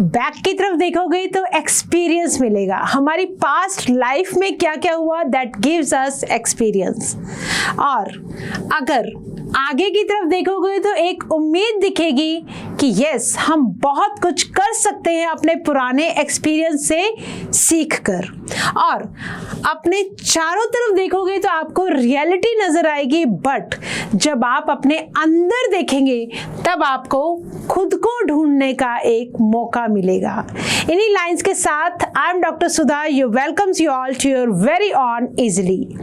Back की तरफ देखोगे तो एक्सपीरियंस मिलेगा, हमारी पास्ट लाइफ में क्या क्या हुआ, दैट गिव्स अस एक्सपीरियंस। और अगर आगे की तरफ देखोगे तो एक उम्मीद दिखेगी कि यस, हम बहुत कुछ कर सकते हैं अपने पुराने एक्सपीरियंस से सीखकर। और अपने चारों तरफ देखोगे तो आपको रियलिटी नजर आएगी, बट जब आप अपने अंदर देखेंगे तब आपको खुद को ढूंढने का एक मौका मिलेगा। इन्हीं लाइंस के साथ I am doctor Sudha, you welcomes you all to your very on easily.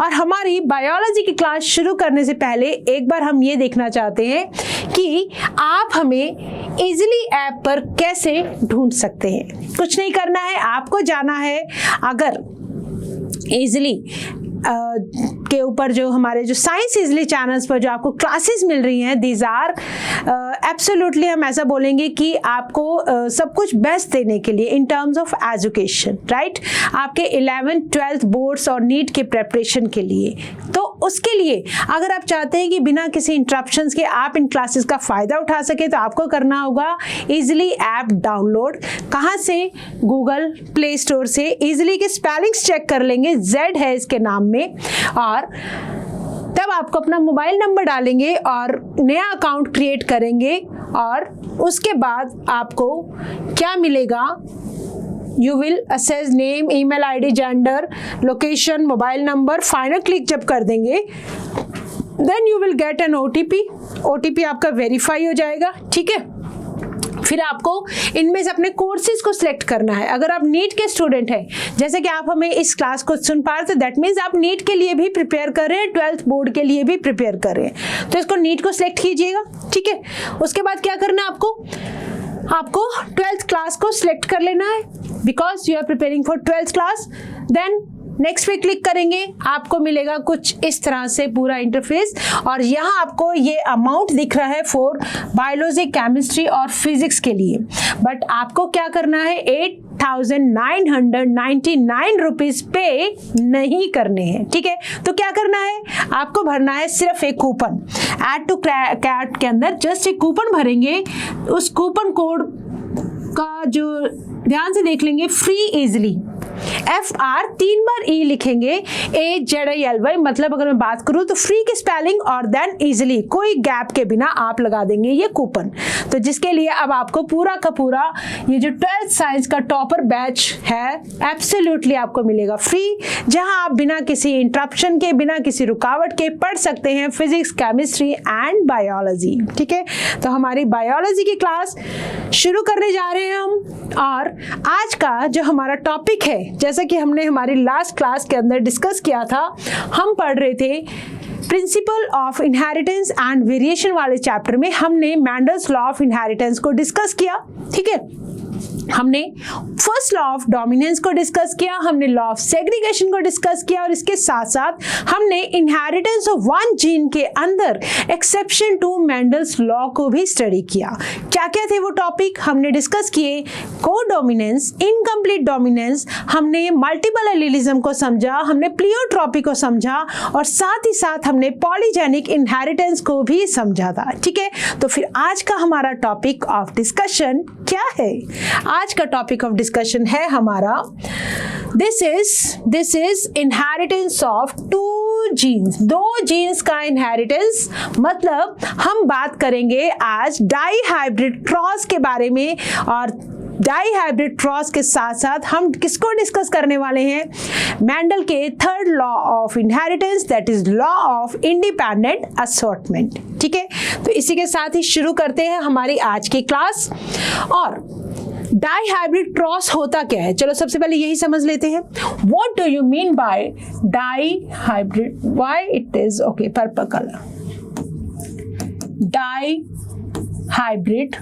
और हमारी बायोलॉजी की क्लास शुरू करने से पहले एक बार हम ये देखना चाहते हैं कि आप हमें इजिली ऐप पर कैसे ढूंढ सकते हैं। कुछ नहीं करना है, आपको जाना है, अगर इजिली के ऊपर जो हमारे जो साइंस इजली चैनल्स पर जो आपको क्लासेस मिल रही हैं, दीज आर एब्सोल्युटली, हम ऐसा बोलेंगे कि आपको सब कुछ बेस्ट देने के लिए in terms of education, right, आपके 11th 12th बोर्ड्स और नीट के प्रेपरेशन के लिए। तो उसके लिए अगर आप चाहते हैं कि बिना किसी इंटरप्शंस के आप इन क्लासेस का फ़ायदा उठा सके तो आपको करना होगा इजिली ऐप डाउनलोड। कहाँ से? गूगल प्ले स्टोर से। इजिली के स्पेलिंग्स चेक कर लेंगे, Z है इसके नाम में, और तब आपको अपना मोबाइल नंबर डालेंगे और नया अकाउंट क्रिएट करेंगे। और उसके बाद आपको क्या मिलेगा, you will access name, email ID, gender, location, mobile number. Final click जब कर देंगे then you will get an OTP आपका वेरीफाई हो जाएगा, ठीक है। फिर आपको इनमें से अपने कोर्सेज को सिलेक्ट करना है। अगर आप नीट के स्टूडेंट हैं, जैसे कि आप हमें इस क्लास को सुन पा रहे थे, दैट मीन्स आप नीट के लिए भी प्रिपेयर कर रहे हैं, 12th बोर्ड के लिए भी प्रिपेयर कर रहे हैं, तो इसको नीट को सिलेक्ट कीजिएगा, ठीक है। उसके बाद क्या करना है आपको 12th क्लास को सिलेक्ट कर लेना है, because you are preparing for 12th class. Then next पे क्लिक करेंगे, आपको मिलेगा कुछ इस तरह से पूरा इंटरफेस, और यहाँ आपको ये अमाउंट दिख रहा है फॉर बायोलॉजी, केमिस्ट्री और फिजिक्स के लिए। बट आपको क्या करना है, 8,999 रुपीज़ पे नहीं करने हैं, ठीक है। तो क्या करना है, आपको भरना है सिर्फ एक कूपन। ऐड टू कार्ट के अंदर जस्ट एक कूपन भरेंगे, उस कूपन कोड का जो ध्यान से देख लेंगे, फ्री इजिली, FR 3 बार E लिखेंगे, AZILY, मतलब अगर मैं बात करूं तो फ्री की स्पेलिंग और देन इजिली, कोई गैप के बिना आप लगा देंगे ये कूपन। तो जिसके लिए अब आपको पूरा का पूरा ये जो 12th साइंस का टॉपर बैच है एब्सोल्युटली आपको मिलेगा फ्री, जहां आप बिना किसी इंटरप्शन के, बिना किसी रुकावट के पढ़ सकते हैं फिजिक्स, केमिस्ट्री एंड बायोलॉजी, ठीक है। तो हमारी बायोलॉजी की क्लास शुरू करने जा रहे हैं हम। और आज का जो हमारा टॉपिक है, जैसा कि हमने हमारी लास्ट क्लास के अंदर डिस्कस किया था, हम पढ़ रहे थे principle of inheritance and variation वाले चैप्टर में हमने मेंडल्स लॉ ऑफ इनहेरिटेंस को डिस्कस किया, ठीक है। हमने फर्स्ट लॉ ऑफ डोमिनेंस को डिस्कस किया, हमने लॉ ऑफ सेग्रीगेशन को डिस्कस किया, और इसके साथ साथ हमने इनहेरिटेंस ऑफ वन जीन के अंदर एक्सेप्शन टू मेंडल्स लॉ को भी स्टडी किया। क्या क्या थे वो टॉपिक हमने डिस्कस किए? कोडोमिनेंस, इनकम्प्लीट डोमिनेंस, हमने मल्टीपल एलिलिज्म को समझा, हमने प्लियोट्रॉपी को समझा, और साथ ही साथ हमने पॉलीजेनिक इनहेरिटेंस को भी समझा था, ठीक है। तो फिर आज का हमारा टॉपिक ऑफ डिस्कशन क्या है? आज का टॉपिक ऑफ डिस्कशन है हमारा this is inheritance of two genes, दो जीन्स का इनहेरिटेंस। मतलब हम बात करेंगे आज डाई हाइब्रिड क्रॉस के बारे में, और डाई हाइब्रिड क्रॉस के साथ साथ हम किसको डिस्कस करने वाले हैं? मेंडल के third law of inheritance, that is law of independent assortment, ठीक है। तो इसी के साथ ही शुरू करते हैं हमारी आज की क्लास। और डाई हाइब्रिड क्रॉस होता क्या है, चलो सबसे पहले यही समझ लेते हैं। What do you mean by dihybrid? Why it is okay, purple colour. Dihybrid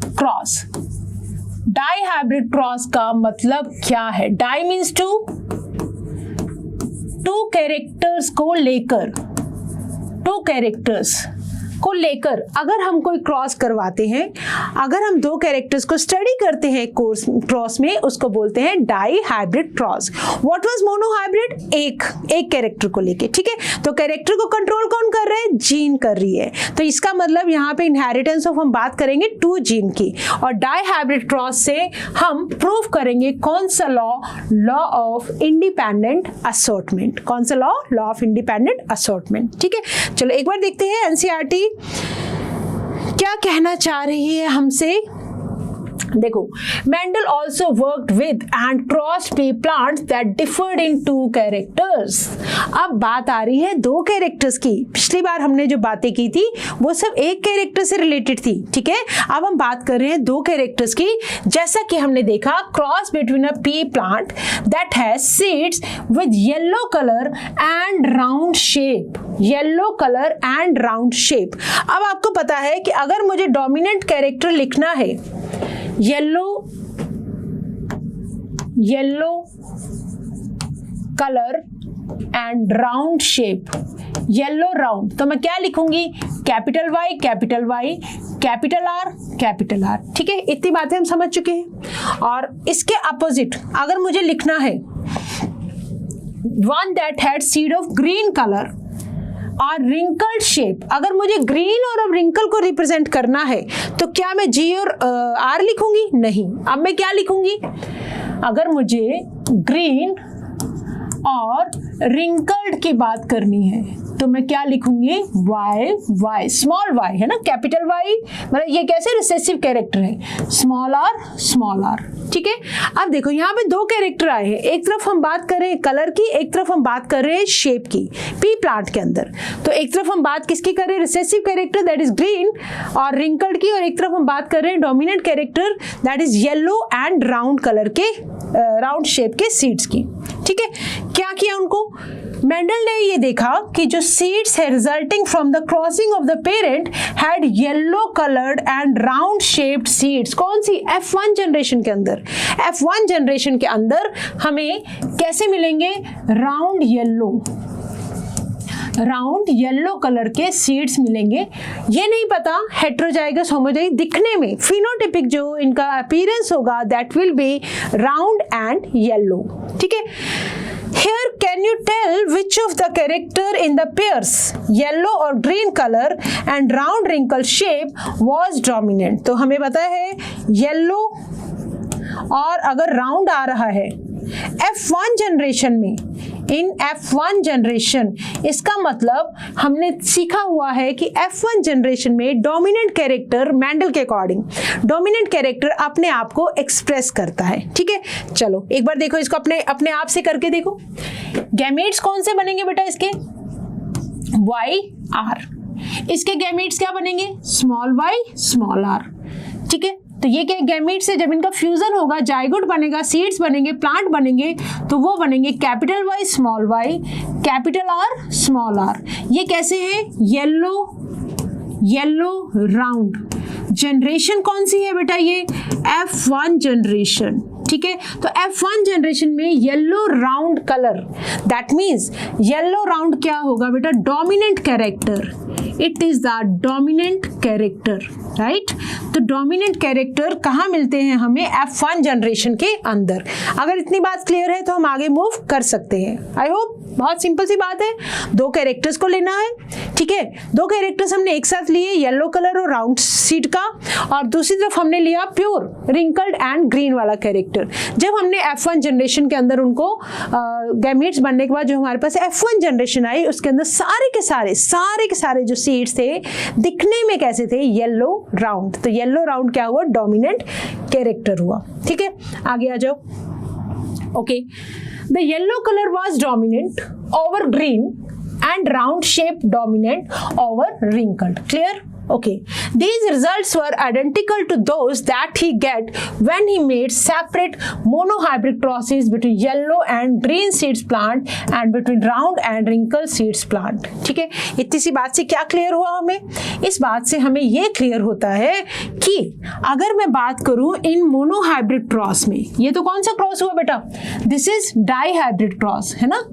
cross, dihybrid cross का मतलब क्या है? डाई मीन्स टू कैरेक्टर्स को लेकर, टू कैरेक्टर्स को लेकर अगर हम कोई क्रॉस करवाते हैं, अगर हम दो कैरेक्टर्स को स्टडी करते हैं क्रॉस में, उसको बोलते हैं dihybrid cross. What was monohybrid? एक कैरेक्टर को लेके, ठीक है। तो कैरेक्टर को कंट्रोल कौन कर रहा है? जीन कर रही है। तो इसका मतलब यहाँ पे इनहेरिटेंस ऑफ हम बात करेंगे 2 जीन की, और डाई हाइब्रिड क्रॉस से हम प्रूव करेंगे कौन सा लॉ ऑफ इंडिपेंडेंट असॉर्टमेंट। कौन सा लॉ ऑफ इंडिपेंडेंट असॉर्टमेंट, ठीक है। चलो एक बार देखते हैं एनसीईआरटी क्या कहना चाह रही है हमसे। देखो, Mendel also worked with and crossed P plants that deferred in 2 characters. अब बात आ रही है 2 कैरेक्टर्स की। पिछली बार हमने जो बातें की थी वो सब एक कैरेक्टर से रिलेटेड थी, ठीक है। अब हम बात कर रहे हैं 2 कैरेक्टर्स की। जैसा कि हमने देखा, cross between a P plant that has seeds with yellow colour and round shape. Yellow colour and round shape. अब आपको पता है कि अगर मुझे डोमिनेंट कैरेक्टर लिखना है, yellow colour and round shape, yellow round, तो मैं क्या लिखूंगी? कैपिटल वाई, कैपिटल आर, ठीक है। इतनी बातें हम समझ चुके हैं। और इसके अपोजिट अगर मुझे लिखना है one that had seed of green colour और रिंकल्ड शेप, अगर मुझे ग्रीन और रिंकल को रिप्रेजेंट करना है तो क्या मैं जी और आर लिखूंगी? नहीं। अब मैं क्या लिखूंगी? अगर मुझे ग्रीन और रिंकल्ड की बात करनी है तो मैं क्या लिखूंगी? वाई, स्मॉल वाई है ना, कैपिटल वाई, मतलब ये कैसे रिसेसिव कैरेक्टर है, स्मॉल आर, ठीक है। अब देखो यहाँ पे 2 कैरेक्टर आए हैं। एक तरफ हम बात कर रहे हैं कलर की, एक तरफ हम बात कर रहे हैं शेप की, पी प्लांट के अंदर। तो एक तरफ हम बात किसकी कर रहे हैं? Recessive character that is green और रिंकल्ड की, और एक तरफ हम बात कर रहे हैं dominant character that is yellow and round colour के, राउंड शेप के सीड्स की, ठीक है। क्या किया उनको? मेंडल ने ये देखा कि जो सीड्स है resulting from the crossing of the parent had yellow coloured and round shaped seeds. कौन सी? F1 जनरेशन के अंदर। F1 जनरेशन के अंदर हमें कैसे मिलेंगे? राउंड येलो कलर के सीड्स मिलेंगे। ये नहीं पता हेटेरोजाइगस होमोजाइगस दिखने में, फिनोटाइपिक जो इनका अपीयरेंस होगा that will be round and yellow, ठीक है। Here can you tell which of the character in the pairs yellow or green color and round wrinkle shape was dominant? तो हमें पता है येलो और अगर राउंड आ रहा है F1 जनरेशन में, इन F1 जनरेशन, इसका मतलब हमने सीखा हुआ है कि F1 जनरेशन में डोमिनेंट कैरेक्टर, मेंडल के अकॉर्डिंग डोमिनेंट कैरेक्टर अपने आप को एक्सप्रेस करता है, ठीक है। चलो एक बार देखो इसको अपने आप से करके देखो। गैमेट्स कौन से बनेंगे बेटा? इसके YR। इसके गैमेट्स क्या बनेंगे? स्मॉल y, स्मॉल r, ठीक है। तो ये क्या गैमेट्स है? जब इनका फ्यूजन होगा, जाइगोट बनेगा, सीड्स बनेंगे, प्लांट बनेंगे, तो वो बनेंगे capital Y, small y, capital R, small r. ये कैसे है? Yellow round. जनरेशन कौन सी है बेटा? ये F1 जनरेशन, ठीक है। तो F1 जनरेशन में yellow round colour, that means yellow round क्या होगा बेटा? Dominant character. It is the dominant character, right. तो डोमिनेंट कैरेक्टर कहाँ मिलते हैं हमें? F1 जनरेशन के अंदर। अगर इतनी बात क्लियर है तो हम आगे मूव कर सकते हैं। आई होप बहुत सिंपल सी बात है। 2 कैरेक्टर्स को लेना है, ठीक है। 2 कैरेक्टर्स हमने एक साथ लिए, येलो कलर और राउंड सीड का, और दूसरी तरफ हमने लिया प्योर रिंकल्ड एंड ग्रीन वाला कैरेक्टर। जब हमने F1 जनरेशन के अंदर उनको गैमेट्स बनने के बाद जो हमारे पास F1 जनरेशन आई, उसके अंदर सारे के सारे जो सीड्स थे दिखने में कैसे थे? Yellow round. तो येलो राउंड क्या हुआ? डोमिनेंट कैरेक्टर हुआ, ठीक है। आगे आ जाओ। Okay, the yellow colour was dominant over green and round shape dominant over wrinkled. Clear? Okay. These results were identical to those that he get when he made separate monohybrid crosses between yellow and green seeds plant and between round and wrinkled seeds plant. ठीक है, इतनी सी बात से क्या clear हुआ हमें? इस बात से हमें ये क्लियर होता है कि अगर मैं बात करूं इन मोनोहाइब्रिड क्रॉस में, ये तो कौन सा क्रॉस हुआ बेटा? दिस इज डाईहाइब्रिड क्रॉस, है ना।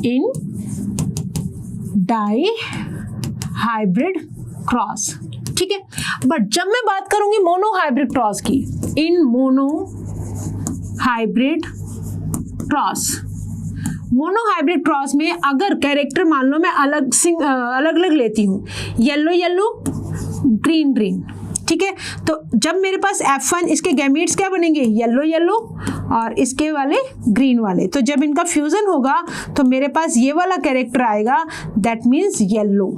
इन डाई हाइब्रिड क्रॉस, ठीक है। बट जब मैं बात करूंगी मोनो हाइब्रिड क्रॉस की, in monohybrid cross, monohybrid cross में अगर कैरेक्टर मान लो मैं अलग अलग लेती हूँ, येलो येलो ग्रीन ग्रीन, ठीक है। तो जब मेरे पास F1, इसके गैमीट्स क्या बनेंगे, येलो येलो और इसके वाले ग्रीन वाले। तो जब इनका फ्यूजन होगा तो मेरे पास ये वाला कैरेक्टर आएगा, दैट मीन्स येलो।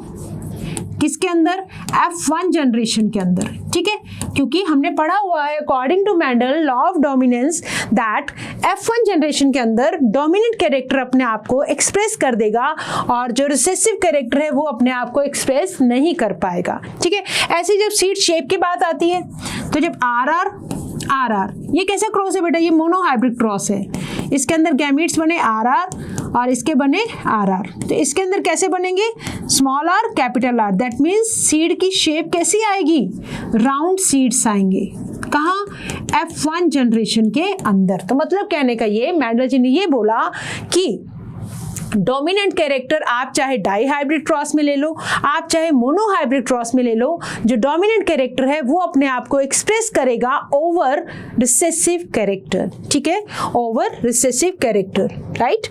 किसके अंदर, F1 जनरेशन के अंदर, ठीक है। क्योंकि हमने पढ़ा हुआ है according to Mendel law of dominance that F1 generation के अंदर डोमिनेंट कैरेक्टर अपने आप को एक्सप्रेस कर देगा और जो रिसेसिव कैरेक्टर है वो अपने आप को एक्सप्रेस नहीं कर पाएगा, ठीक है। ऐसे जब सीड शेप की बात आती है तो जब RR, ये कैसा क्रॉस है बेटा, ये मोनो हाइब्रिड क्रॉस है। इसके अंदर गैमीट्स बने RR और इसके बने RR। तो इसके अंदर कैसे बनेंगे, small r capital R, that means seed की शेप कैसी आएगी, राउंड सीड्स आएंगे। कहाँ, F1 जनरेशन के अंदर। तो मतलब कहने का ये, मेंडल जी ने ये बोला कि डोमिनेंट कैरेक्टर आप चाहे डाई हाइब्रिड क्रॉस में ले लो, आप चाहे मोनो हाइब्रिड क्रॉस में ले लो, जो डोमिनेंट कैरेक्टर है वो अपने आप को एक्सप्रेस करेगा ओवर रिसेसिव कैरेक्टर, ठीक है, ओवर रिसेसिव कैरेक्टर, राइट।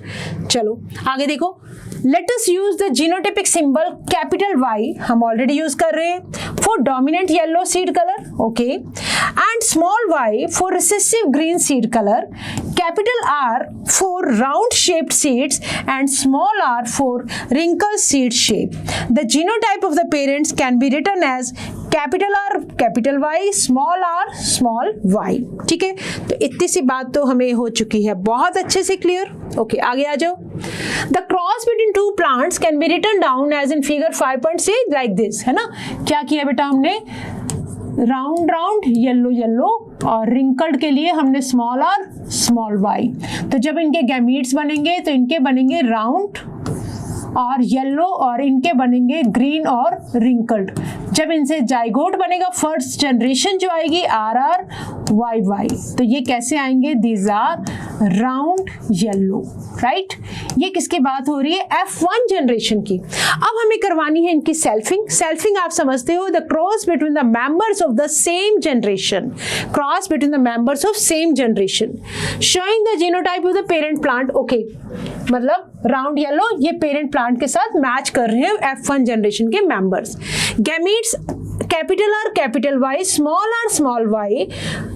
चलो आगे देखो, let us use the genotypic symbol capital Y, हम ऑलरेडी यूज कर रहे हैं for dominant yellow seed colour, okay, and small y for recessive green seed colour, capital R for round shaped seeds and small r for wrinkle seed shape. The genotype of the parents can be written as capital R capital Y, small r small y, ठीक है। तो इतनी सी बात तो हमें हो चुकी है बहुत अच्छे से क्लियर, ओके। आगे आ जाओ। The cross between two plants can be written down as in figure 5.6 like this, है ना। क्या किया बेटा हमने, राउंड राउंड येलो येलो और रिंकल्ड के लिए हमने स्मॉल r स्मॉल y। तो जब इनके गैमीट्स बनेंगे तो इनके बनेंगे राउंड और येलो और इनके बनेंगे ग्रीन और रिंकल्ड। जब इनसे जाइगोट बनेगा फर्स्ट जनरेशन जो आएगी RR YY, तो ये कैसे आएंगे, these are round yellow, right. ये किसकी बात हो रही है, F1 जनरेशन की। अब हमें करवानी है इनकी सेल्फिंग। सेल्फिंग आप समझते हो, the cross between the members of the same generation, cross between the members of same generation showing the genotype of the parent plant, okay. मतलब राउंड येलो ये पेरेंट प्लांट के साथ मैच कर रहे हैं F1 जनरेशन के members. Gametes capital R capital Y small r small y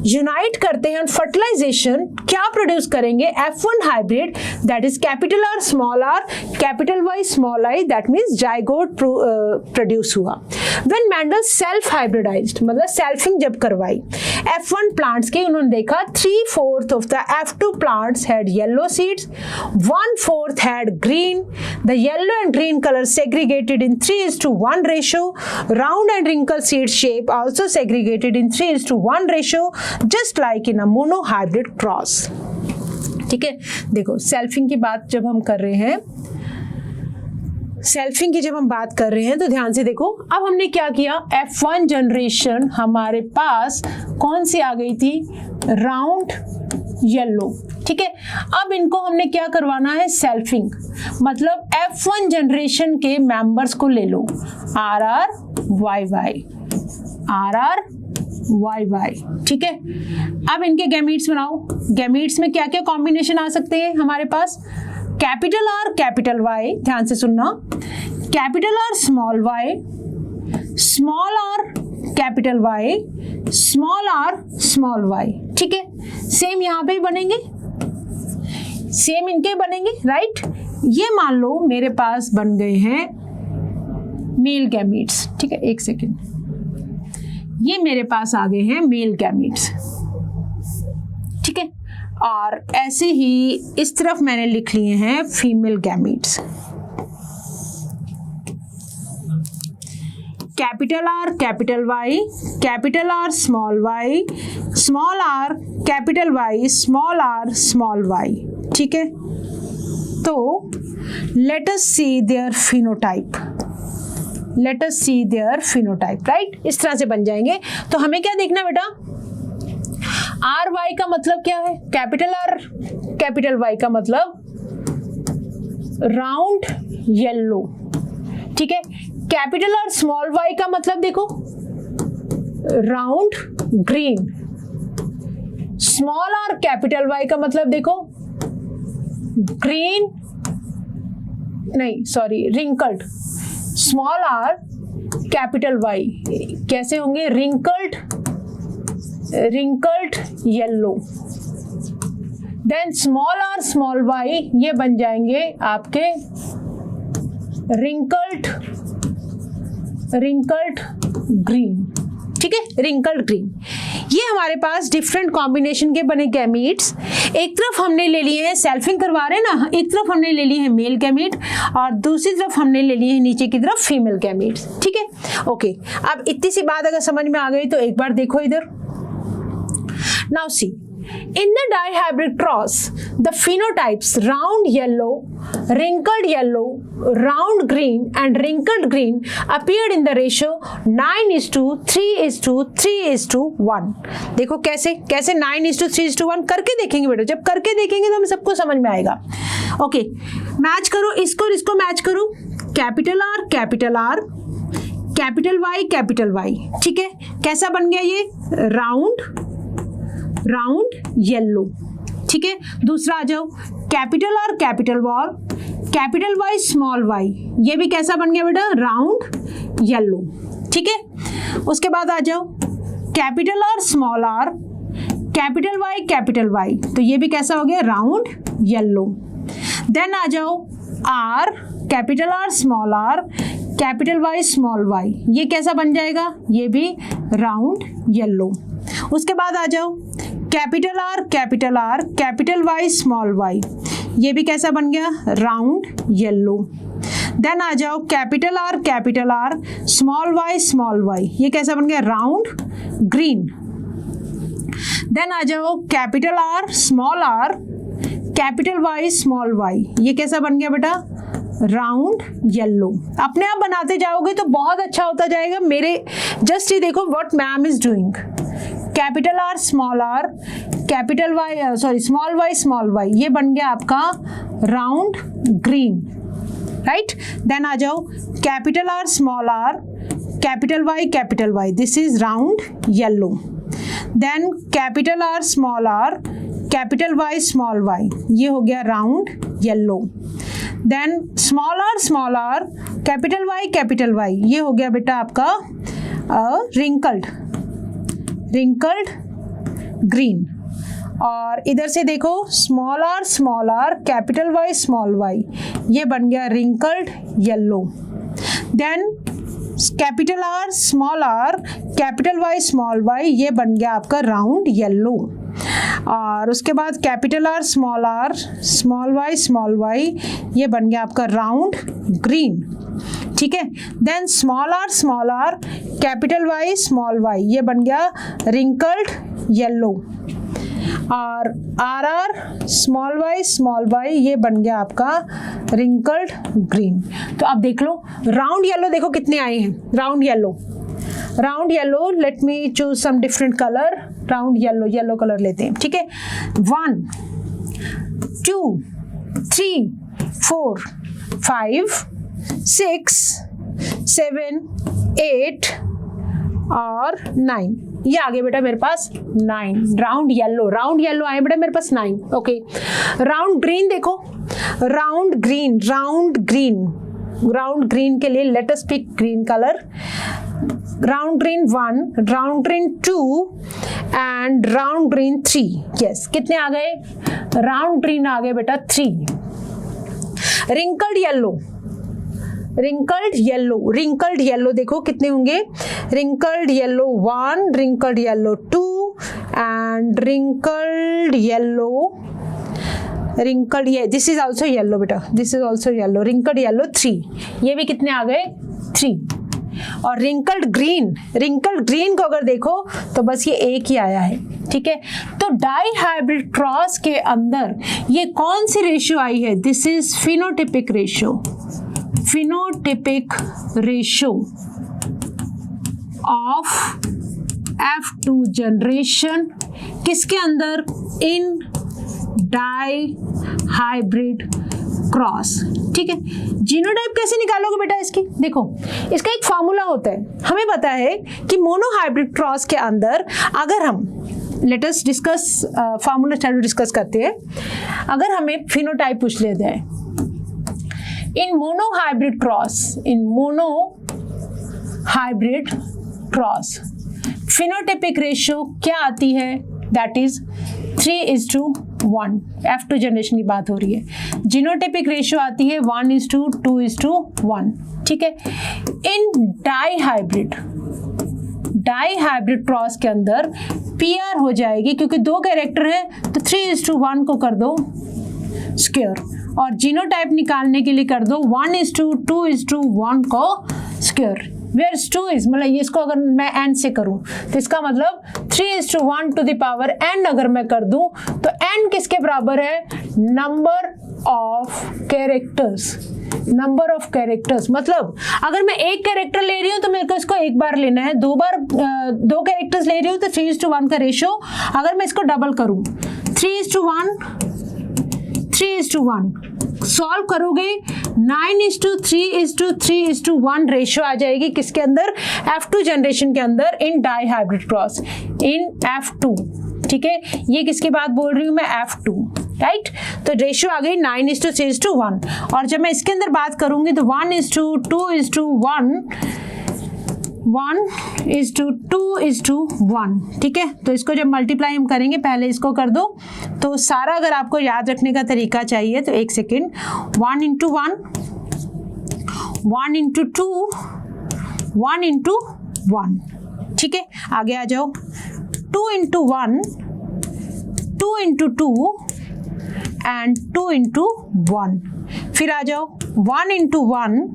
unite करते हैं, फर्टिलाइजेशन क्या प्रोड्यूस करेंगे, F1 hybrid, that is capital R small r capital Y small i, that means zygote produce हुआ। When Mendel self hybridised, मतलब selfing जब करवाई F1 plants के, उन्होंने देखा 3/4 of the F2 plants had yellow seeds, 1/4 had green. The yellow and green color segregated in 3:1 ratio. Round and wrinkle seed shape also segregated in 3:1 ratio, just like in a mono hybrid cross. ठीक है, देखो selfing की बात जब हम कर रहे हैं, सेल्फिंग की जब हम बात कर रहे हैं तो ध्यान से देखो। अब हमने क्या किया, F1 जनरेशन हमारे पास कौन सी आ गई थी, राउंड येलो, ठीक है। अब इनको हमने क्या करवाना है, सेल्फिंग, मतलब F1 जनरेशन के मेंबर्स को ले लो, RR YY, RR YY, ठीक है। अब इनके गैमीट्स बनाओ। गैमीट्स में क्या क्या कॉम्बिनेशन आ सकते हैं हमारे पास, कैपिटल R कैपिटल Y, ध्यान से सुनना, capital R small y, small r capital Y, small r small y, ठीक है। सेम यहाँ पे बनेंगे, सेम इनके बनेंगे, राइट। ये मान लो मेरे पास बन गए हैं मेल गैमीट्स, ठीक है, एक सेकेंड, ये मेरे पास आ गए हैं मेल गैमीट्स, ठीक है। और ऐसे ही इस तरफ मैंने लिख लिए हैं female gametes, capital R capital Y, capital R small y, small r capital Y, small r small y, ठीक है। तो let us see their phenotype, let us see their phenotype, right. इस तरह से बन जाएंगे। तो हमें क्या देखना बेटा, RY का मतलब क्या है, कैपिटल R कैपिटल Y का मतलब राउंड येलो, ठीक है। कैपिटल और स्मॉल वाई का मतलब देखो, राउंड ग्रीन। स्मॉल और कैपिटल वाई का मतलब देखो, ग्रीन नहीं sorry wrinkled. Small r capital Y कैसे होंगे, wrinkled yellow. Then small are small Y ये बन जाएंगे आपके रिंकल्ड ग्रीन। ठीक है, रिंकल्ड ग्रीन। ये हमारे पास डिफरेंट कॉम्बिनेशन के बने गैमीट्स। एक तरफ हमने ले लिए हैं, सेल्फिंग करवा रहे हैं ना, एक तरफ हमने ले लिए हैं मेल गैमीट और दूसरी तरफ हमने ले लिए हैं नीचे की तरफ फीमेल गैमीट्स। ठीक है, ओके। अब इतनी सी बात अगर समझ में आ गई तो एक बार देखो इधर। Now see, in the dihybrid cross, the phenotypes round yellow, wrinkled yellow, round green and wrinkled green appeared in the ratio 9:3:3:1। देखो कैसे 9:3:1 करके देखेंगे बेटा, जब करके देखेंगे तो हमें सबको समझ में आएगा। ओके, मैच करो इसको और इसको मैच करो, कैपिटल आर कैपिटल वाई। ठीक है, कैसा बन गया ये, राउंड येलो। ठीक है, दूसरा आ जाओ, कैपिटल और कैपिटल वाई स्मॉल वाई, ये भी कैसा बन गया बेटा, राउंड येलो। ठीक है, उसके बाद आ जाओ कैपिटल और स्मॉल आर, कैपिटल वाई, तो ये भी कैसा हो गया, राउंड येलो। देन आ जाओ R, capital R small r, capital Y small Y, ये कैसा बन जाएगा, ये भी राउंड येलो। उसके बाद आ जाओ capital R, capital Y small Y, ये भी कैसा बन गया, राउंड येलो। देन आ जाओ कैपिटल आर, स्मॉल वाई, ये कैसा बन गया, राउंड ग्रीन। देन आ जाओ capital R, capital Y small Y, ये कैसा बन गया बेटा, राउंड येलो। अपने आप बनाते जाओगे तो बहुत अच्छा होता जाएगा। मेरे जस्ट ये देखो what ma'am is doing, capital R, small Y, ये बन गया आपका राउंड ग्रीन, राइट। देन आ जाओ capital R, capital Y, this is round yellow. Then capital R, capital Y small Y, ये हो गया round yellow. Then small r, capital Y, ये हो गया बेटा आपका रिंकल्ड ग्रीन। और इधर से देखो small r, capital Y small Y, ये बन गया wrinkled yellow. Then capital R, capital Y small Y, ये बन गया आपका राउंड येलो। और उसके बाद कैपिटल आर, स्मॉल वाई, ये बन गया आपका राउंड ग्रीन। ठीक है, then small r, capital Y small Y, ये बन गया रिंकल्ड येलो। और आर स्मॉल वाई, ये बन गया आपका रिंकल्ड ग्रीन। तो आप देख लो राउंड येलो देखो कितने आए हैं, round yellow. Let me choose some different colour, round yellow colour लेते हैं। ठीक है, 1 2 3 4 5 6 7 8 और 9, ये आगे बेटा मेरे पास 9 राउंड येलो आए बेटा मेरे पास 9। ओके, राउंड ग्रीन देखो, राउंड ग्रीन के लिए let us pick green colour. Round green 1, round green 2 and round green 3। Yes, कितने आ गए, राउंड ग्रीन आ गए बेटा 3। रिंकल्ड येलो देखो कितने होंगे, wrinkled yellow 1, wrinkled yellow 2 and wrinkled ये दिस इज ऑल्सो येलो बेटा, this is also yellow, wrinkled yellow 3, ये भी कितने आ गए 3। और रिंकल्ड ग्रीन को अगर देखो तो बस ये एक ही आया है। ठीक है, तो डाई हाइब्रिड क्रॉस के अंदर ये कौन सी रेशियो आई है, this is phenotypic ratio of F2 generation, किसके अंदर, इन डाई हाइब्रिड क्रॉस। ठीक है, जीनोटाइप कैसे निकालोगे बेटा इसकी? देखो इसका एक फॉर्मूला होता है, हमें पता है कि मोनोहाइब्रिड क्रॉस के अंदर अगर हम लेट अस डिस्कस फॉर्मूला चालू डिस्कस करते हैं। अगर हमें फिनोटाइप पूछ लेते हैं इन मोनोहाइब्रिड क्रॉस फिनोटाइपिक रेशियो क्या आती है? That is 3:1। F2 जनरेशन की बात हो रही है। जीनोटाइपिक रेशियो आती है 1:2:1। ठीक है, इन डाईहाइब्रिड क्रॉस के अंदर PR हो जाएगी, क्योंकि दो कैरेक्टर है तो 3:1 को कर दो स्क्वायर, और जीनोटाइप निकालने के लिए कर दो 1:2:1 को स्क्वायर। वेयर 2 इज मतलब इसको अगर मैं n से करूं तो इसका मतलब 3:1 टू द पावर n अगर मैं कर दूं तो n किसके बराबर है? Number of characters. मतलब अगर मैं एक कैरेक्टर ले रही हूं तो मेरे को इसको एक बार लेना है, दो कैरेक्टर्स ले रही हूं तो 3:1 का रेशियो। अगर मैं इसको डबल करूं 3:1 सॉल्व करोगे 9:3:3:1 रेशियो आ जाएगी किसके अंदर? F2 जनरेशन के अंदर इन डाईहाइब्रिड क्रॉस इन F2। ठीक है, ये किसकी बात बोल रही हूं मैं? F2, right. तो रेशियो आ गई 9:3:1, और जब मैं इसके अंदर बात करूंगी तो 1:2:1 ठीक है। तो इसको जब मल्टीप्लाई हम करेंगे, पहले इसको कर दो, तो सारा अगर आपको याद रखने का तरीका चाहिए तो एक सेकेंड, 1:1, 1:2, 1:1। ठीक है, आगे आ जाओ, 2:1, 2:2 एंड 2:1। फिर आ जाओ 1:1,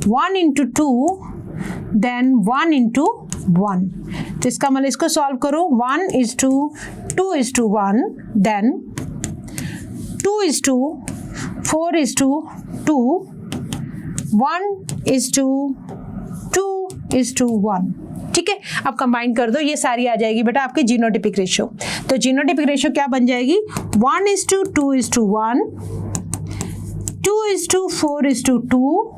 1:2 देन 1:1। तो इसका मतलब इसको सॉल्व करो 1:2:1 देन 2:4:2 1:2:1। ठीक है, अब कंबाइन कर दो, ये सारी आ जाएगी बेटा आपकी जीनोटाइपिक रेशियो। तो जीनोटाइपिक रेशियो क्या बन जाएगी? 1:2:1, 2:4:2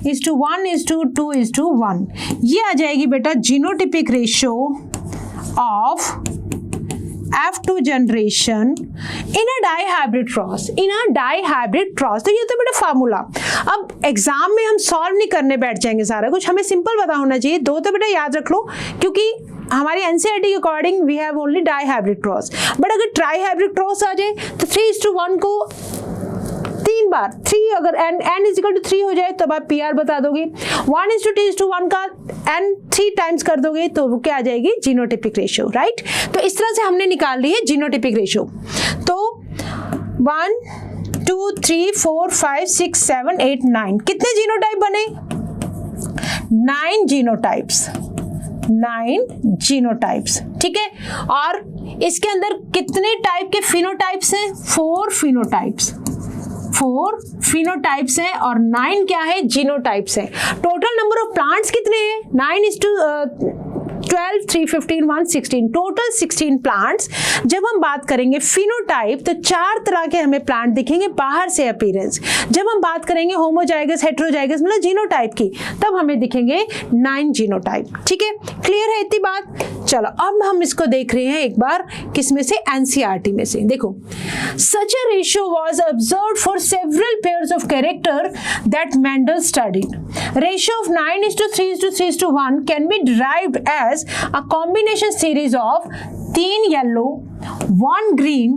1:2:1। ये आ जाएगी बेटा genotypic ratio of F2 generation in a dihybrid cross. तो ये तो बेटा फार्मूला। अब एग्जाम में हम सॉल्व नहीं करने बैठ जाएंगे सारा कुछ, हमें सिंपल पता होना चाहिए। दो तो बेटा याद रख लो, क्योंकि हमारी NCERT के according we have only dihybrid cross. But अगर ट्राईहाइब्रिड क्रॉस आ जाए तो 3:1 को 3 बार 3 अगर n इज इक्वल टू 3 हो जाए तब आप PR बता दोगे। 1:2:1 का n 3 टाइम्स कर दोगे तो वो क्या आ जाएगी? Genotypic ratio, right. तो इस तरह से हमने निकाल ली है जीनोटाइपिक रेशियो। तो 1 2 3 4 5 6 7 8 9 कितने जीनोटाइप बने? 9 जीनोटाइप्स। ठीक है, और इसके अंदर कितने टाइप के फिनोटाइप्स हैं? 4 फिनोटाइप्स हैं और 9 क्या है? जीनोटाइप्स हैं। टोटल नंबर ऑफ प्लांट्स कितने हैं? 9:12, 3, 15, 1, 16, टोटल 16 प्लांट्स। जब हम बात करेंगे फिनोटाइप तो 4 तरह के हमें प्लांट दिखेंगे बाहर से अपीयरेंस। जब हम बात करेंगे होमोजाइगस, हेटेरोजाइगस मतलब जीनोटाइप की, तब हमें दिखेंगे 9 जीनोटाइप। ठीक है, क्लियर है इतनी बात? चलो अब हम इसको देख रहे हैं एक बार, किसमें से? NCERT में से। देखो, such a ratio was observed for several pairs of character that Mendel studied. Ratio of 9:3:3:1 can be derived as a combination series of 3 yellow, 1 green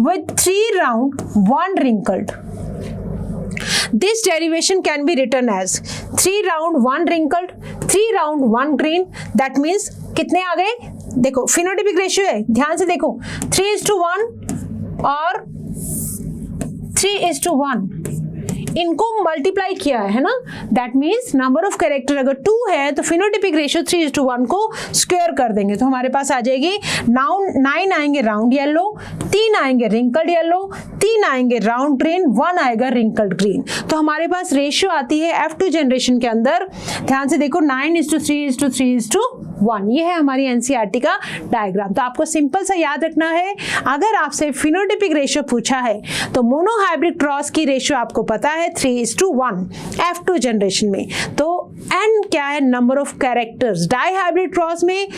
with 3 round, 1 wrinkled. This derivation can be written as 3 round, 1 wrinkled, 3 round, 1 green. That means कितने आ गए? देखो phenotypic ratio है, ध्यान से देखो, 3:1 और 3:1 इनको मल्टीप्लाई किया है ना। That means number of character अगर 2 है तो फिनोटाइपिक रेशियो 3:1 को स्क्वायर कर देंगे तो हमारे पास आ जाएगी 9 आएंगे राउंड येलो, 3 आएंगे रिंकल्ड येलो, 3 आएंगे राउंड ग्रीन, 1 आएगा रिंकल्ड ग्रीन। तो हमारे पास रेशियो आती है F2 जनरेशन के अंदर, ध्यान से देखो 9:3:3:1। 1। ये है हमारी एनसीईआरटी का डायग्राम। तो आपको सिंपल सा याद रखना है, अगर आपसे फिनोटाइपिक रेशियो पूछा है तो मोनोहाइब्रिड क्रॉस की रेशियो आपको पता है 3:1 F2 जनरेशन में। तो n क्या है, number of characters. Dihybrid cross में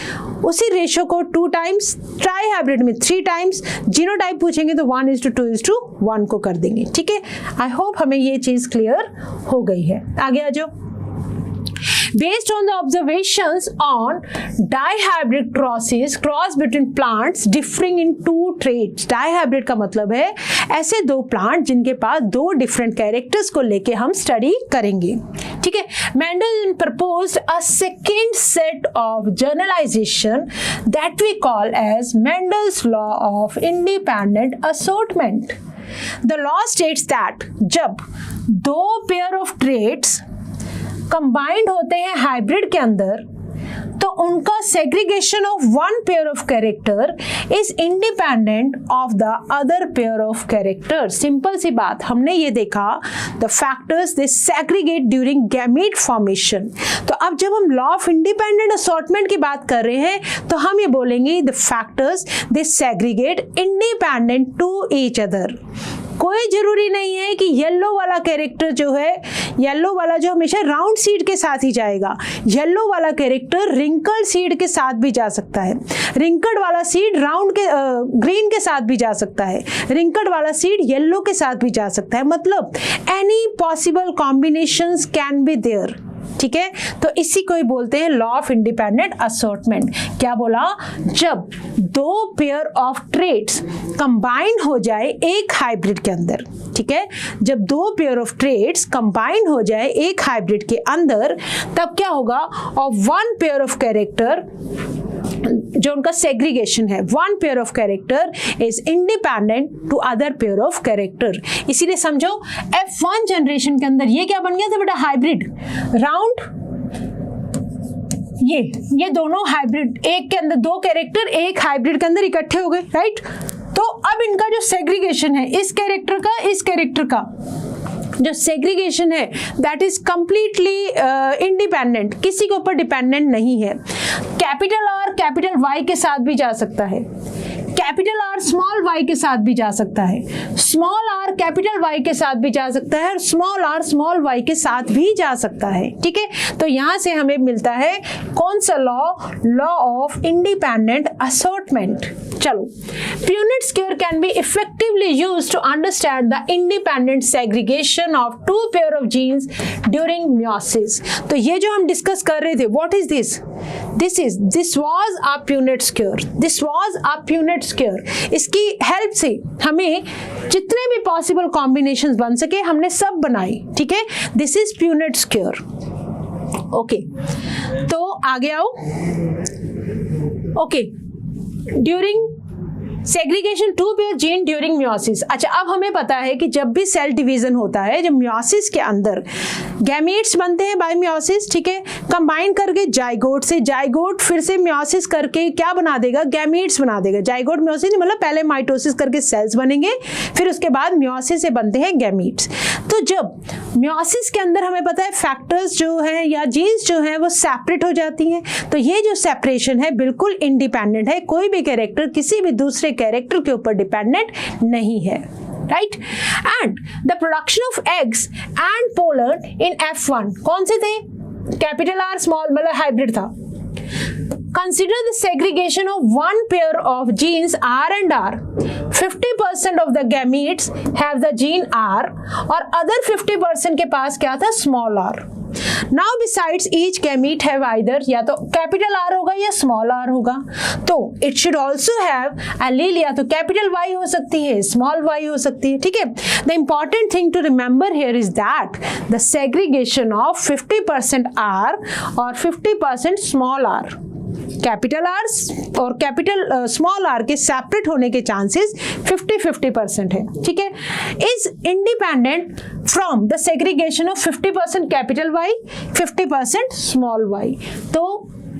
उसी रेशियो को 2 टाइम्स, ट्राईहाइब्रिड में 3 टाइम्स, जीनोटाइप पूछेंगे तो 1:2:1 को कर देंगे। ठीक है, आई होप हमें ये चीज क्लियर हो गई है। आगे आ जाओ। Based on the observations on dihybrid crosses, cross between plants differing in 2 traits। dihybrid का मतलब है ऐसे 2 प्लांट जिनके पास 2 डिफरेंट कैरेक्टर्स को लेके हम स्टडी करेंगे। ठीक है, Mendel proposed a second set of generalization that we call as Mendel's law of independent assortment। The law states that जब 2 पेयर ऑफ ट्रेट्स कंबाइंड होते हैं हाइब्रिड के अंदर, तो उनका segregation of 1 pair of character is independent of the other pair of character. Simple सी बात, हमने ये देखा the factors they segregate during gamete formation. तो अब जब हम लॉ ऑफ इंडिपेंडेंट असॉर्टमेंट की बात कर रहे हैं तो हम ये बोलेंगे the factors they segregate independent to each other. कोई जरूरी नहीं है कि येलो वाला कैरेक्टर जो है, येलो वाला जो हमेशा राउंड सीड के साथ ही जाएगा, येलो वाला कैरेक्टर रिंकल्ड सीड के साथ भी जा सकता है, रिंकल्ड वाला सीड राउंड के ग्रीन के साथ भी जा सकता है, रिंकल्ड वाला सीड येलो के साथ भी जा सकता है। मतलब any possible combinations can be there. ठीक है, तो इसी को ही बोलते हैं लॉ ऑफ इंडिपेंडेंट असॉर्टमेंट। क्या बोला, जब 2 पेयर ऑफ ट्रेट्स कंबाइन हो जाए एक हाइब्रिड के अंदर। ठीक है, जब 2 पेयर ऑफ ट्रेट्स कंबाइन हो जाए एक हाइब्रिड के अंदर, तब क्या होगा, ऑफ 1 पेयर ऑफ कैरेक्टर, जो उनका सेग्रीगेशन है, 1 pair of character is independent to other pair of character. इसीलिए समझो F1 जनरेशन के अंदर ये क्या बन गया था बेटा, हाइब्रिड राउंड। ये दोनों हाइब्रिड, एक के अंदर 2 कैरेक्टर एक हाइब्रिड के अंदर इकट्ठे हो गए, राइट। तो अब इनका जो सेग्रीगेशन है, इस कैरेक्टर का इस कैरेक्टर का जो सेग्रीगेशन है, दैट इज कंप्लीटली इंडिपेंडेंट, किसी के ऊपर डिपेंडेंट नहीं है। कैपिटल आर कैपिटल वाई के साथ भी जा सकता है, कैपिटल आर स्मॉल वाई के साथ भी जा सकता है, स्मॉल आर कैपिटल वाई के साथ भी जा सकता है, और स्मॉल आर स्मॉल वाई के साथ भी जा सकता है। ठीक है, तो यहां से हमें मिलता है कौन सा law, law of independent assortment. चलो, Punnett square can be effectively used to understand the independent segregation of 2 pair of genes during meiosis. तो ये जो हम डिस्कस कर रहे थे, what is this, this was a Punnett square, this was a Punnett square. इसकी help से हमें जितने भी पॉसिबल कॉम्बिनेशंस बन सके हमने सब बनाई। ठीक है, this is Punnett square. Okay, तो आगे आओ। Okay, during segregation 2 pair gene during meiosis. अच्छा, अब हमें पता है कि जब भी सेल डिवीजन होता है, जब मियोसिस के अंदर गैमीट्स बनते हैं बाय मियोसिस, ठीक है, कंबाइन करके जाइगोट से, जाइगोट फिर से मियोसिस करके क्या बना देगा, गैमीट्स बना देगा। जाइगोट मियोसिस मतलब पहले माइटोसिस करके सेल्स बनेंगे, फिर उसके बाद मियोसिस से बनते हैं गैमीट्स। तो जब मियोसिस के अंदर हमें पता है फैक्टर्स जो है या जीन्स जो है वो सेपरेट हो जाती हैं, तो ये जो सेपरेशन है बिल्कुल इंडिपेंडेंट है, कोई भी कैरेक्टर किसी भी दूसरे कैरेक्टर के ऊपर डिपेंडेंट नहीं है, right. And the production of eggs and pollen in F1 कौन से थे, कैपिटल आर स्मॉल, मतलब हाइब्रिड था। Consider the segregation of 1 pair of genes R and R. 50% of the gametes have the gene R और other 50% के पास क्या था, small r. Now besides each gamete have either या तो capital R होगा या small r होगा, तो it should also have allele या तो capital Y हो सकती है, small y हो सकती है। ठीक है, the important thing to remember here is that the segregation of 50% R और 50% small r, कैपिटल आर और कैपिटल स्मॉल आर के सेपरेट होने के चांसेस 50-50% है। ठीक है, is independent from the segregation of 50% capital Y, 50% small y. तो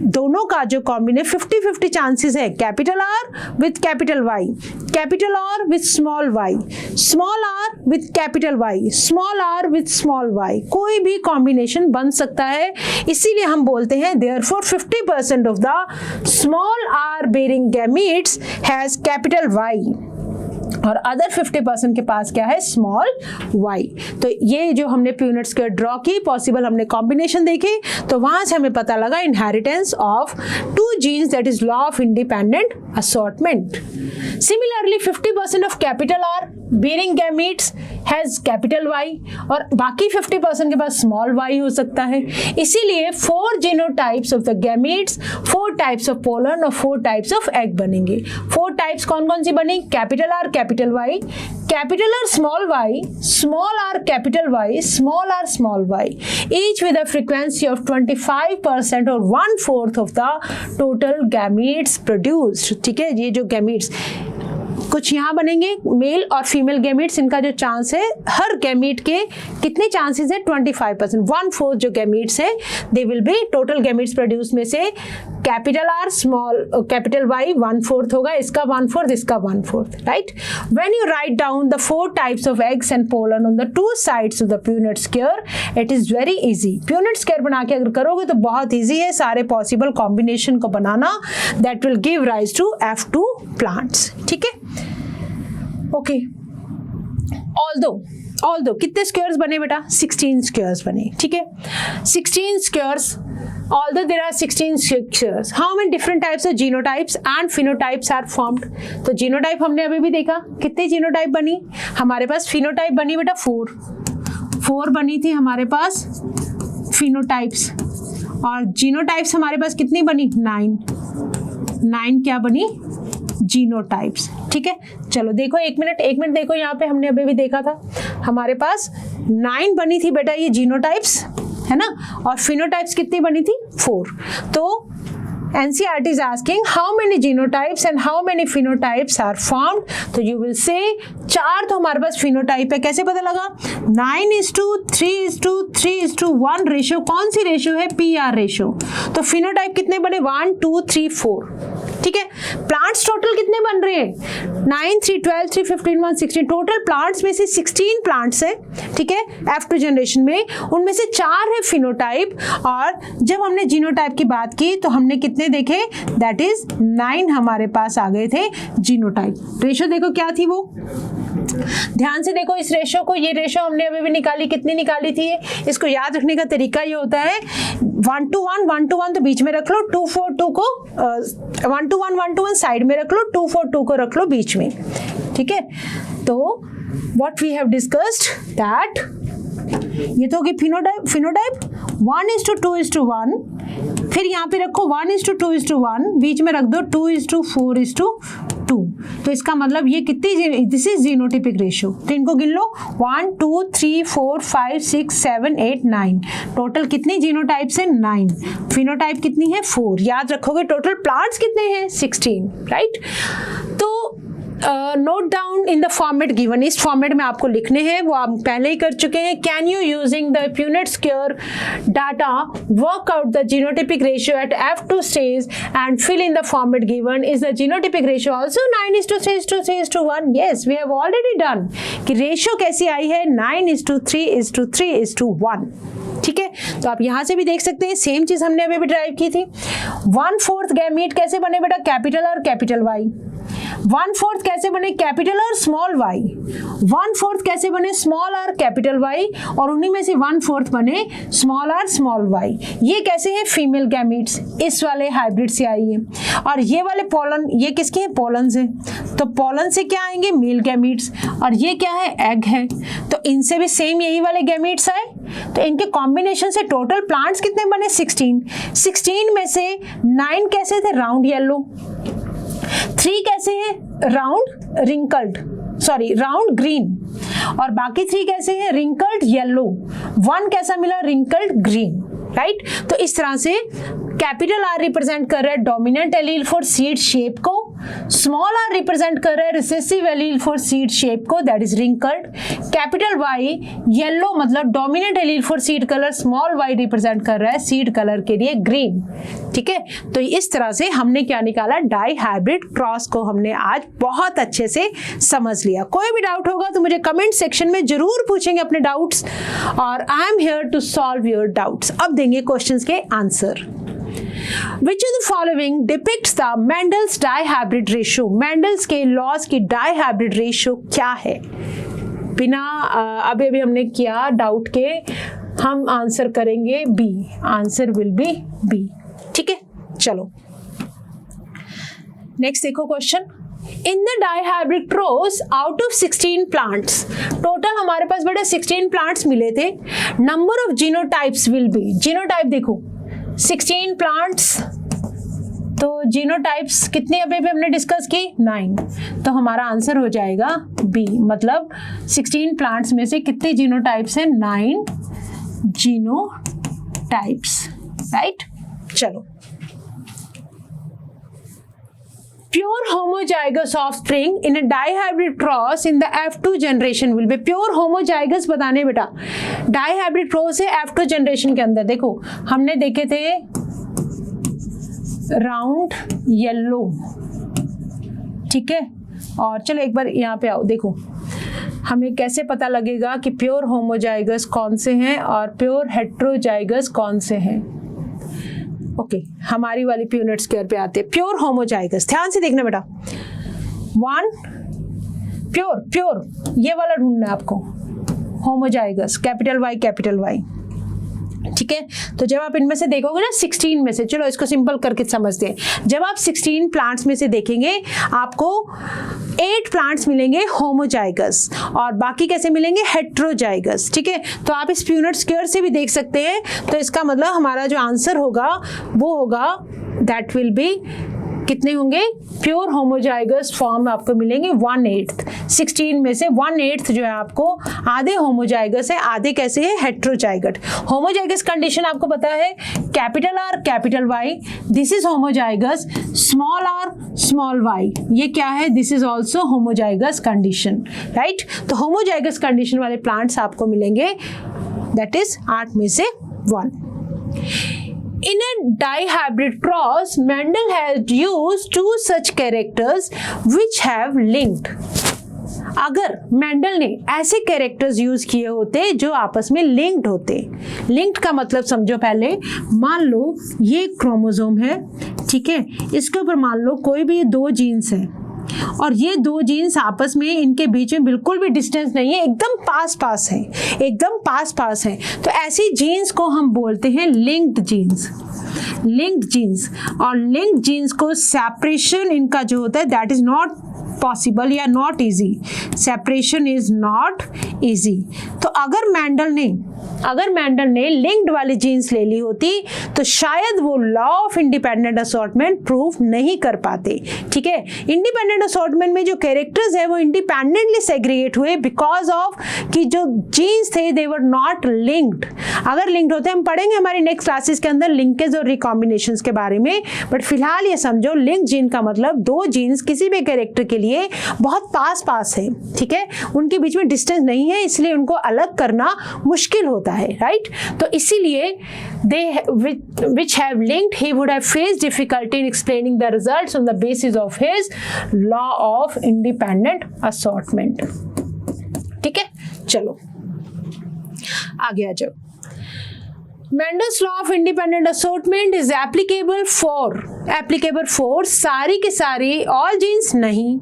दोनों का जो कॉम्बिनेशन 50-50 चांसेस है, capital R with capital Y, capital R with small y, small r with capital Y, small r with small y, कोई भी combination बन सकता है। इसीलिए हम बोलते हैं therefore 50% of the small r bearing gametes has capital Y और अदर 50% के पास क्या है, स्मॉल y। तो ये जो हमने प्यूनेट स्क्वायर ड्रॉ की, पॉसिबल हमने कॉम्बिनेशन देखे, तो वहां से हमें पता लगा inheritance of 2 genes, that is law of independent assortment. Similarly 50% of capital R bearing gametes has capital Y और बाकी 50% के पास स्मॉल y हो सकता है। इसीलिए 4 genotypes of the gametes, 4 types of pollen और 4 टाइप्स ऑफ एग बनेंगे। 4 टाइप्स कौन कौन सी बनी, capital R capital Y, capital R small y, small r capital Y, small are small y, each with a frequency of 25% और 1/4 of the total gametes produced। ठीक है, ये जो gametes कुछ यहाँ बनेंगे मेल और फीमेल गैमीट्स, इनका जो चांस है, हर गैमीट के कितने चांसेस है, 25%, 1/4 जो गैमीट्स है they will be total gametes produce में से capital R small capital Y 1/4 होगा, इसका 1/4, इसका 1/4, right. When you write down the 4 types of eggs and pollen on the 2 sides of the Punnett square, it is very easy. Punnett square बना के अगर करोगे तो बहुत इजी है सारे पॉसिबल कॉम्बिनेशन को बनाना, that will give rise to F2 plants. ठीक है, ओके। ऑल्दो कितने स्क्वायर्स बने बेटा, 16 स्क्वायर्स बने। ठीक है, 16 squares, although there are 16 squares, how many different types of genotypes and phenotypes are formed? तो जीनोटाइप हमने अभी भी देखा, कितनी जीनोटाइप बनी हमारे पास, फिनोटाइप बनी बेटा 4 बनी थी हमारे पास फिनोटाइप्स, और जीनोटाइप्स हमारे पास कितनी बनी, 9 क्या बनी, जीनोटाइप्स। ठीक है, चलो देखो एक मिनट देखो, यहाँ पे हमने अभी भी देखा था हमारे पास 9 बनी थी बेटा ये जीनोटाइप्स, है ना, और फिनोटाइप्स कितनी बनी थी, 4। तो NCERT is asking how many genotypes and how many phenotypes are formed, तो you will say 4 तो हमारे पास फिनोटाइप है, कैसे पता लगा, 9:3:3:1 रेशियो, कौन सी रेशियो है, PR रेशियो। तो फिनोटाइप कितने बने, 1 2 3 4। ठीक है, प्लांट्स टोटल कितने बन रहे हैं, 9 3 12 3 15 1 16, टोटल प्लांट्स में से 16 प्लांट्स है। ठीक है, F2 जनरेशन में उनमें से 4 है फिनोटाइप, और जब हमने जीनोटाइप की बात की तो हमने कितने देखे, दैट इज 9 हमारे पास आ गए थे जीनोटाइप। रेशियो देखो क्या थी वो, ध्यान से देखो इस रेशियो को, ये रेशियो हमने अभी भी निकाली, कितनी निकाली थी, इसको याद रखने का तरीका ये होता है 1:1 तो बीच में रख लो, 2:4:2 को 1:1 साइड में रख लो, 2:4:2 को रख लो बीच में। ठीक है, तो what we have discussed that, ये तो होगी फिनोटाइप 1:2:1, फिर यहाँ पे रखो 1:2:1, बीच में रख दो 2:4:2, तो इसका मतलब ये कितनी, दिस इज जीनोटिपिक रेशियो। तो इनको गिन लो, 1 2 3 4 5 6 7 8 9, टोटल कितनी जीनोटाइप्स है, 9। फिनोटाइप कितनी है, 4। याद रखोगे टोटल प्लांट्स कितने हैं, 16, राइट। तो note down in the format given, इस फॉर्मेट में आपको लिखने हैं, वो आप पहले ही कर चुके हैं। Can you using the Punnett square data work out the genotypic ratio at F2 stage and fill in the format given, is the genotypic ratio also 9:3:3:1? Yes, we have already done कि ratio कैसी आई है, 9:3:3:1। ठीक है, तो आप यहां से भी देख सकते हैं, सेम चीज हमने अभी भी ड्राइव की थी। 1/4 गैमीट कैसे बने बेटा, कैपिटल और कैपिटल वाई। 1/4 कैसे बने, कैपिटल और स्मॉल वाई। 1/4 कैसे बने, स्मॉल आर कैपिटल वाई, और उन्हीं में से 1/4 बने स्मॉल आर स्मॉल वाई। ये कैसे है, फीमेल गैमीट्स, इस वाले हाइब्रिड से आई है। और ये वाले पोलन, ये किसके हैं, पोलन से, तो पोलन से क्या आएंगे, मेल गैमीट्स, और ये क्या है, एग है, तो इनसे भी सेम यही वाले गैमीट्स आए। तो इनके कॉम्बिनेशन से टोटल प्लांट्स कितने बने, 16 में से 9 कैसे थे, राउंड येलो, 3 कैसे हैं, राउंड ग्रीन, और बाकी 3 कैसे हैं, रिंकल्ड येलो, 1 कैसा मिला, रिंकल्ड ग्रीन, राइट। तो इस तरह से कैपिटल आर रिप्रेजेंट कर रहा है dominant allele for seed shape को, स्मॉल आर रिप्रेजेंट कर रहा है recessive allele for seed shape को, that is wrinkled. Capital Y yellow मतलब dominant allele for seed colour, small Y represent कर रहा है सीड कलर के लिए ग्रीन। ठीक है, तो इस तरह से हमने क्या निकाला, डाई हाइब्रिड क्रॉस को हमने आज बहुत अच्छे से समझ लिया। कोई भी डाउट होगा तो मुझे कमेंट सेक्शन में जरूर पूछेंगे अपने डाउट्स, और I am here to solve your doubts. अब देंगे क्वेश्चंस के answer. Which of the following depicts the Mendel's dihybrid ratio? Mendel's के लॉज की dihybrid ratio क्या है? बिना अभी हमने किया डाउट के, हम आंसर करेंगे B. Answer will be B. ठीक है, चलो नेक्स्ट देखो question. In the dihybrid cross out of 16 plants, total हमारे पास बेटा 16 प्लांट्स मिले थे। Number of genotypes will be, genotype देखो 16 प्लांट्स, तो जीनोटाइप्स कितने अभी हमने डिस्कस की 9, तो हमारा आंसर हो जाएगा बी। मतलब 16 प्लांट्स में से कितने जीनोटाइप्स हैं, 9 जीनोटाइप्स, राइट। चलो, pure homozygous offspring in a dihybrid cross in the F2 generation will be, pure homozygous बताने बेटा, dihybrid cross है F2 generation के अंदर। देखो हमने देखे थे राउंड येलो, ठीक है, और चलो एक बार यहाँ पे आओ, देखो हमें कैसे पता लगेगा कि प्योर होमोजाइगस कौन से हैं और प्योर हेट्रोजाइगस कौन से हैं। ओके, हमारी वाली प्यूनेट स्क्वायर पे आते हैं। प्योर होमोजाइगस, ध्यान से देखना बेटा, 1 प्योर, प्योर ये वाला ढूंढना है आपको, होमोजाइगस कैपिटल वाई, ठीक है। तो जब आप इनमें से देखोगे ना 16 में से, चलो इसको सिंपल करके समझते हैं, जब आप 16 प्लांट्स में से देखेंगे आपको 8 प्लांट्स मिलेंगे होमोजाइगस और बाकी कैसे मिलेंगे, हेट्रोजाइगस। ठीक है, तो आप इस प्यूनेट स्क्वायर से भी देख सकते हैं। तो इसका मतलब हमारा जो आंसर होगा वो होगा, दैट विल बी, कितने होंगे, प्योर होमोजाइगस फॉर्म आपको मिलेंगे 1/8। 16 में से 1/8 जो है आपको आधे होमोजाइगस है, आधे कैसे है, हेट्रोजाइगट। होमोजाइगस कंडीशन आपको पता है, capital R capital Y, this is homozygous, small are small Y, ये क्या है, this is also homozygous condition, right. तो होमोजाइगस कंडीशन वाले प्लांट्स आपको मिलेंगे, दैट इज 8 में से 1। In a dihybrid cross, Mendel has used 2 such characters which have linked. अगर मेंडल ने ऐसे कैरेक्टर्स यूज किए होते जो आपस में लिंक्ड होते, लिंक्ड का मतलब समझो, पहले मान लो ये क्रोमोसोम है, ठीक है, इसके ऊपर मान लो कोई भी 2 जीन्स हैं और ये 2 जीन्स आपस में, इनके बीच में बिल्कुल भी डिस्टेंस नहीं है, एकदम पास है, एकदम पास है, तो ऐसी जीन्स को हम बोलते हैं लिंक्ड जीन्स, लिंक्ड जीन्स। और लिंक्ड जीन्स को सेपरेशन इनका जो होता है दैट इज नॉट पॉसिबल या not easy, separation is not easy. तो अगर मेंडल ने लिंक्ड वाली जीन्स ले ली होती तो शायद वो law of independent assortment prove नहीं कर पाते। ठीक है, इंडिपेंडेंट असॉर्टमेंट में जो कैरेक्टर्स है वो इंडिपेंडेंटली सेग्रीगेट हुए बिकॉज ऑफ कि जो जीन्स थे दे वर नॉट लिंक्ड। अगर लिंक्ड होते, हम पढ़ेंगे हमारी नेक्स्ट क्लासेस के अंदर लिंकेज और रिकॉम्बिनेशंस के बारे में, बट फिलहाल ये समझो लिंक्ड जीन का मतलब 2 जीन्स किसी भी कैरेक्टर के लिए बहुत पास है, ठीक है, उनके बीच में डिस्टेंस नहीं है, इसलिए उनको अलग करना मुश्किल होता है, राइट। तो इसीलिए they which have linked, he would have faced difficulty in explaining the results on the basis of his law of independent assortment। ठीक है, चलो आगे आ जाओ। Mendel's law of independent assortment is applicable for सारी के सारी all genes नहीं,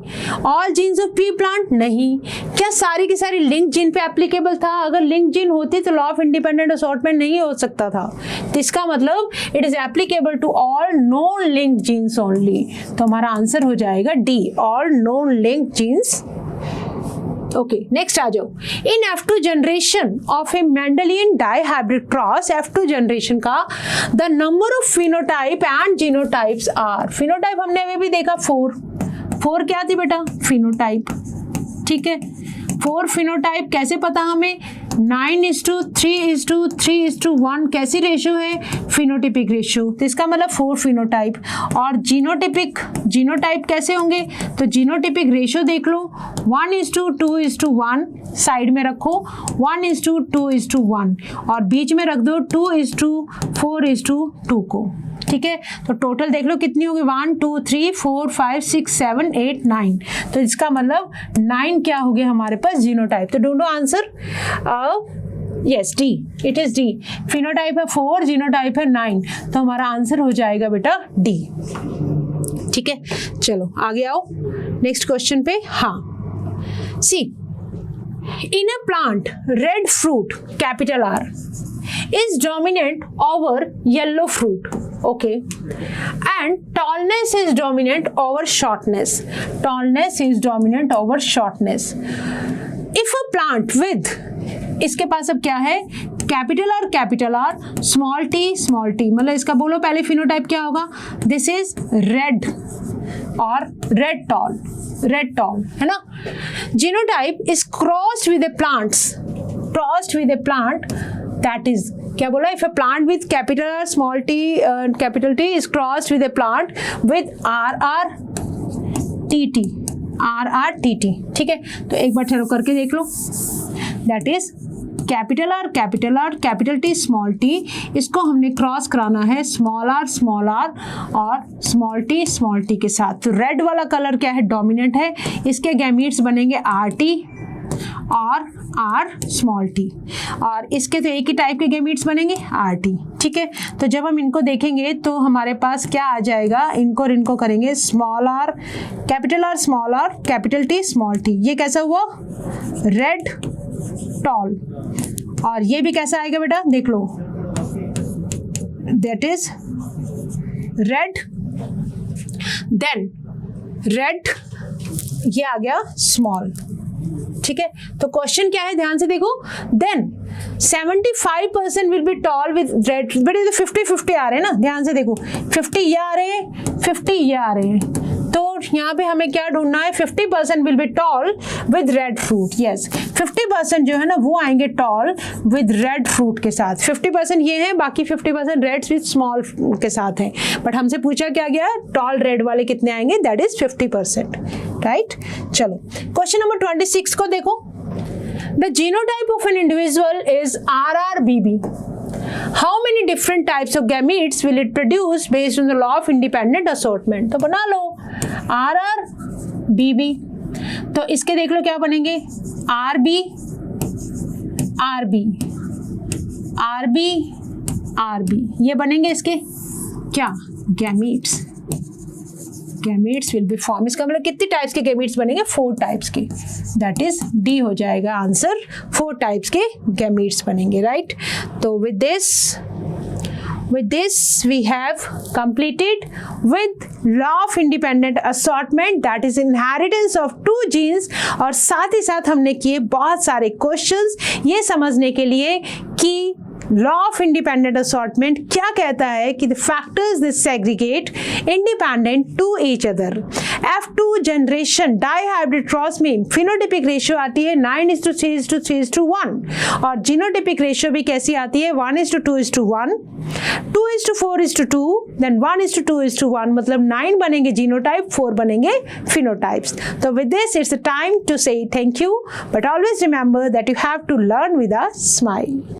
all genes of pea plant नहीं। क्या सारी की सारी linked gene पे applicable था? अगर linked gene होती तो law of independent assortment नहीं हो सकता था। तो इसका मतलब it is applicable to all known linked genes only। तो हमारा आंसर हो जाएगा D, all known linked genes। Okay, next आ जाओ। In F2 generation of a Mendelian dihybrid cross, F2 generation का the number of phenotype and genotypes are, phenotype हमने अभी भी देखा 4 क्या थी बेटा, फिनोटाइप। ठीक है, 4 फिनोटाइप कैसे पता हमें, 9:3:3:1 कैसी रेशियो है? Phenotypic ratio. तो इसका मतलब 4 फिनोटाइप। और जीनोटाइप कैसे होंगे? तो जीनोटाइपिक रेशियो देख लो, 1:2:1 साइड में रखो, 1:2:1 और बीच में रख दो 2:4:2 को। ठीक है, तो टोटल देख लो कितनी होगी, 1 2 3 4 5 6 7 8 9। तो इसका मतलब 9 क्या हो गया हमारे पास? जीनोटाइप। तो ढूंढो answer. Yes, D, it is D. Phenotype है 4, जीनोटाइप है 9, तो हमारा आंसर हो जाएगा बेटा डी। ठीक है, चलो आगे आओ नेक्स्ट क्वेश्चन पे। हाँ, see, in a plant red fruit capital R is dominant over yellow fruit, okay, and tallness is dominant over shortness. Tallness is dominant over shortness. If a plant with, इसके पास अब क्या है? Capital R small t मतलब इसका बोलो पहले phenotype क्या होगा? दिस इज रेड और रेड टॉल है ना। Genotype is crossed with A plant that is, क्या बोला? If a plant with capital R, small t, capital T is crossed with a plant with RRTT, ठीक है। तो एक बार चलो करके देख लो। That is capital R, capital T, small t, इसको हमने क्रॉस कराना है स्मॉल r और स्मॉल t के साथ। तो रेड वाला कलर क्या है? डोमिनेंट है। इसके गैमीट्स बनेंगे RT और R स्मॉल t, और इसके तो एक ही टाइप के गैमीट्स बनेंगे RT। ठीक है, तो जब हम इनको देखेंगे तो हमारे पास क्या आ जाएगा? इनको और इनको करेंगे small r, capital T, small t। ये कैसा हुआ? Red tall. और ये भी कैसा आएगा बेटा? देख लो, that is red, then red, ये आ गया स्मॉल। ठीक है, तो क्वेश्चन क्या है? ध्यान से देखो। Then 75% will be tall with red, but ये 50-50 आ रहे हैं ना, ध्यान से देखो, 50 ये आ रहे हैं, 50 ये आ रहे हैं। तो यहाँ पे हमें क्या ढूंढना है? 50% will be tall with red fruit. Yes, 50% जो है ना वो आएंगे टॉल विद रेड फ्रूट के साथ। 50% ये है, बाकी 50% रेड्स विद स्मॉल के साथ है। बट हमसे पूछा क्या गया? टॉल रेड वाले कितने आएंगे? That is 50%, right. चलो क्वेश्चन नंबर 26 को देखो। The genotype of an individual is RRBB. How many different types of gametes will it produce based on the law of independent assortment? तो बना लो RRBB। तो इसके देख लो क्या बनेंगे? RB, ये बनेंगे इसके क्या? Gametes will be form. इसका मतलब कितने टाइप्स के गैमीट्स बनेंगे? 4 टाइप्स के। दैट इज डी हो जाएगा आंसर, 4 टाइप्स के गैमीट्स बनेंगे, राइट। तो with this we have completed with law of independent assortment, that is inheritance of 2 genes। और साथ ही साथ हमने किए बहुत सारे क्वेश्चंस ये समझने के लिए कि लॉ ऑफ इंडिपेंडेंट असॉर्टमेंट क्या कहता है कि the factors this segregate independent to each other. F2 generation dihybrid cross में फिनोटाइपिक रेशियो आती है 9:3:3:1 और जीनोटाइपिक रेशियो भी कैसी आती है? 1:2:1, 2:4:2, देन 1:2:1, मतलब 9 बनेंगे जीनोटाइप, 4 बनेंगे फिनोटाइप्स। तो with this it's time to say thank you, but always remember that you have to learn with a smile.